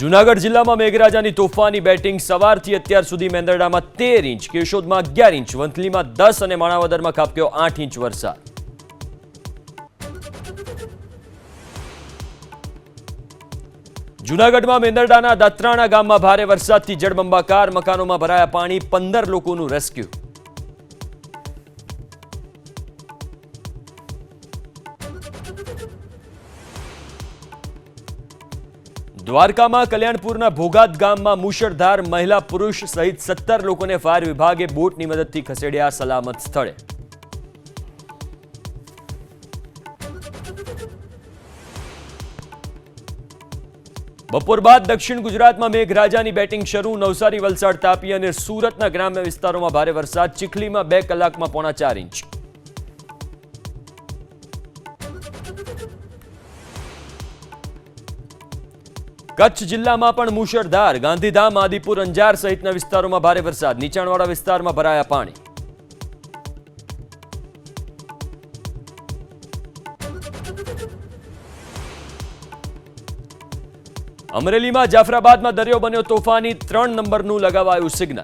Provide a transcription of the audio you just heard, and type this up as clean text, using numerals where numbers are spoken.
જૂનાગઢ જિલ્લામાં મેઘરાજાની તોફાની બેટિંગ સવારથી અત્યાર સુધી મેંદરડામાં 13 ઇંચ, કેશોદમાં 11 ઇંચ, વંથલીમાં 10 અને માણાવદરમાં ખાબક્યો 8 ઇંચ વરસાદ. જૂનાગઢમાં મેંદરડાના દાત્રાણા ગામમાં ભારે વરસાદથી જળબંબાકાર, મકાનોમાં ભરાયા પાણી, 15 લોકોનું રેસ્ક્યુ. દ્વારકામાં કલ્યાણપુરના ભોગાત ગામમાં મુશળધાર, મહિલા પુરુષ સહિત 17 લોકોને ફાયર વિભાગે બોટની મદદથી ખસેડ્યા સલામત સ્થળે. બપોર બાદ દક્ષિણ ગુજરાતમાં મેઘરાજાની બેટિંગ શરૂ. નવસારી, વલસાડ, તાપી અને સુરતના ગ્રામ્ય વિસ્તારોમાં ભારે વરસાદ. ચીખલીમાં 2 કલાકમાં 4.5 ઇંચ. કચ્છ જિલ્લામાં પણ મુશળધાર. ગાંધીધામ, આદિપુર, અંજાર સહિતના વિસ્તારોમાં ભારે વરસાદ. નીચાણવાળા વિસ્તારમાં ભરાયા પાણી. અમરેલીમાં જાફરાબાદમાં દરિયો બન્યો તોફાની. 3 નંબરનું લગાવાયું સિગ્નલ.